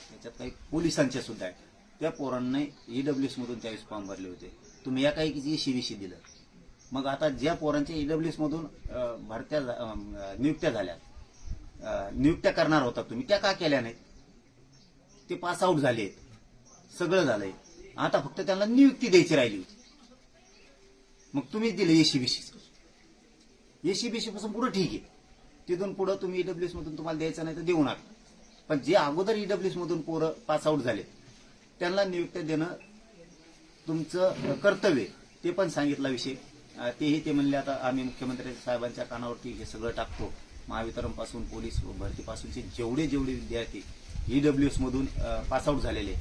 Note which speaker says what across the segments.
Speaker 1: त्याच्यात काही पोलिसांच्या सुद्धा आहेत. त्या पोरांनी ईडब्ल्यूएस मधून त्यावेळेस फॉर्म भरले होते. तुम्ही या काही शिवीशी दिलं. मग आता ज्या पोरांच्या ईडब्ल्यूएस मधून भरत्या नियुक्त्या झाल्या, नियुक्त्या करणार होता तुम्ही, त्या का केल्या नाहीत? ते पास आउट झालेत, सगळं झालंय. आता फक्त त्यांना नियुक्ती द्यायची राहिली होती. मग तुम्ही दिलं एसीबीसी पासून पुढे ठीक आहे. तिथून पुढे तुम्ही ईडब्ल्यूएस मधून तुम्हाला द्यायचं नाही तर देऊ नका. पण जे अगोदर ईडब्ल्यूएस मधून पोरं पास आउट झाले त्यांना नियुक्त्या देणं तुमचं कर्तव्य. ते पण सांगितला विषय. तेही ते म्हणले आता आम्ही मुख्यमंत्री साहेबांच्या कानावरती हे सगळं टाकतो. महावितरण पासून पोलीस भरतीपासूनचे जेवढे विद्यार्थी ईडब्ल्यूएस मधून पास आउट झालेले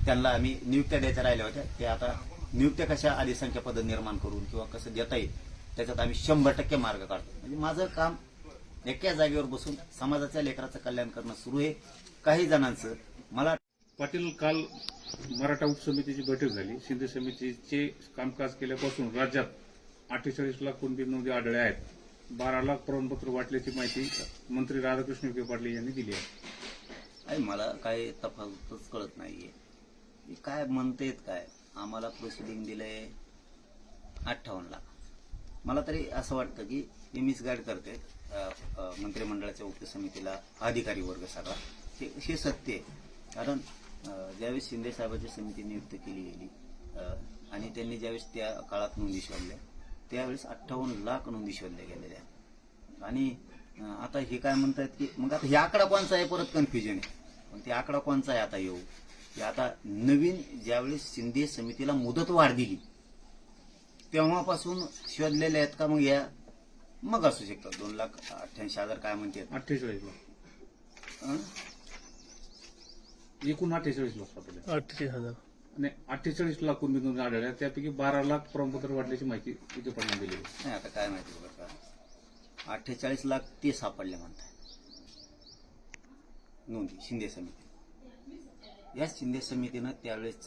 Speaker 1: त्यांना आम्ही नियुक्त्या द्यायच्या राहिल्या होत्या. ते आता नियुक्त्या कशा आदिसंख्या पद निर्माण करून किंवा कसं देता येईल त्याच्यात आम्ही 100% मार्ग काढतो. म्हणजे माझं काम एका जागेवर बसून समाजाच्या लेकराचं कल्याण करणं सुरू आहे. काही जणांचं मला
Speaker 2: पाटील, काल मराठा उपसमितीची बैठक झाली. शिंदे समितीचे कामकाज केल्यापासून राज्यात 48 लाख कुणबी नोंदी आढळल्या आहेत. 12 लाख प्रमाणपत्र वाटल्याची माहिती मंत्री राधाकृष्ण विखे पाटील यांनी दिली आहे.
Speaker 1: मला काय तफावतच कळत नाहीये. काय म्हणतेत काय? आम्हाला प्रोसिडिंग दिलंय 58 लाख. मला तरी असं वाटतं की हे मिसगाईड करते मंत्रिमंडळाच्या उपसमितीला अधिकारी वर्ग सगळा. हे सत्य आहे. कारण ज्यावेळेस शिंदे साहेबांची समिती नियुक्त केली गेली आणि त्यांनी ज्यावेळेस त्या काळात नोंदी शोधल्या त्यावेळेस 58 लाख नोंदी शोधल्या गेलेल्या. आणि आता हे काय म्हणतात की मग आता हे आकडा कोणचा आहे? परत कन्फ्युजन आहे. पण ते आकडा कोणचा आहे आता येऊ की आता नवीन ज्यावेळेस शिंदे समितीला मुदतवाढ दिली तेव्हापासून शोधलेल्या आहेत का? मग या मग असू शकतात 2,88,000 काय म्हणते
Speaker 2: 48 लाख एकूण 48 लाख सापडले.
Speaker 3: 38,000
Speaker 2: आणि 48 लाख कुणबी नोंदी आढळल्या. त्यापैकी 12 लाख प्रमाणपत्र वाटल्याची माहिती विखे पाटील दिली.
Speaker 1: नाही आता काय माहिती बघा का 48 लाख ते सापडले म्हणताय नोंदी शिंदे समिती. या शिंदे समितीनं त्यावेळेस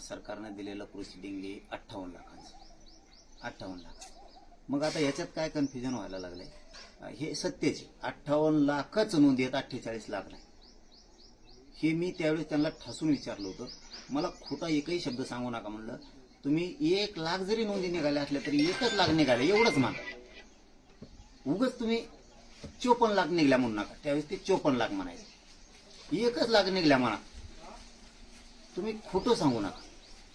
Speaker 1: सरकारनं दिलेलं प्रोसिडिंग आहे 58 लाखांचं. 58 लाख. मग आता याच्यात काय कन्फ्युजन व्हायला लागलंय? हे सत्यच 58 लाखच नोंदी आहेत, 48 लाख नाही. हे मी त्यावेळेस त्यांना ठासून विचारलं होतं. मला खोटा एकही शब्द सांगू नका म्हणलं. तुम्ही 1 लाख जरी नोंदी निघाल्या असल्या तरी 1च लाख निघाल्या एवढंच मान. उगाच तुम्ही 54 लाख निघल्या म्हणू नका. त्यावेळेस ते 54 लाख म्हणायचे. 1च लाख निघल्या म्हणा. तुम्ही खोटं सांगू नका.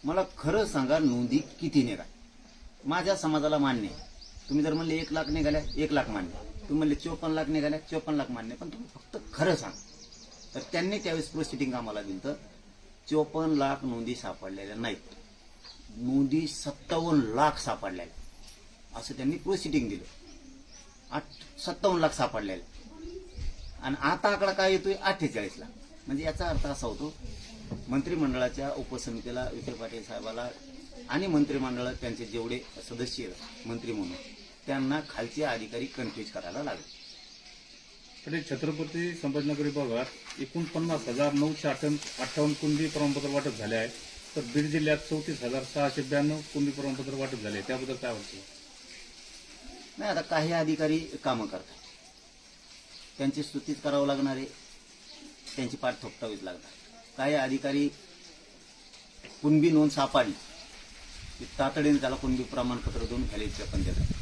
Speaker 1: मला खरं सांगा नोंदी किती निघाल्या. माझ्या समाजाला मान्य आहे. तुम्ही जर म्हणले 1 लाख निघाल्या 1 लाख मान्य. तुम्ही म्हणले 54 लाख निघाल्या 54 लाख मान्य. पण तुम्ही फक्त खरं सांगा. तर त्यांनी त्यावेळेस प्रोसिडिंग आम्हाला दिलं तर 54 लाख नोंदी सापडलेल्या नाहीत. नोंदी 57 लाख सापडलेल्या असं त्यांनी प्रोसिडिंग दिलं. 57 लाख सापडलेल्या. आणि आता आकडा काय येतोय 48 लाख. म्हणजे याचा अर्थ असा होतो मंत्रिमंडळाच्या उपसमितीला विखे पाटील साहेबाला आणि मंत्रिमंडळात त्यांचे जेवढे सदस्य मंत्री म्हणून त्यांना खालचे अधिकारी कन्फ्यूज करायला लागले.
Speaker 2: पण छत्रपती संभाजीनगर विभागात 49,958 कुणबी प्रमाणपत्र वाटप झाले आहे. तर बीड जिल्ह्यात 34,692 कुणबी प्रमाणपत्र वाटप झाले. त्याबद्दल काय वाटतं?
Speaker 1: नाही आता काही अधिकारी कामं करतात. त्यांची स्तुतीच करावं लागणार आहे. त्यांची पाठ थोपटावीच लागणार. काही अधिकारी कुणबी नोंद सापडली की तातडीने त्याला कुणबी प्रमाणपत्र देऊन घ्यायचे पण देतात.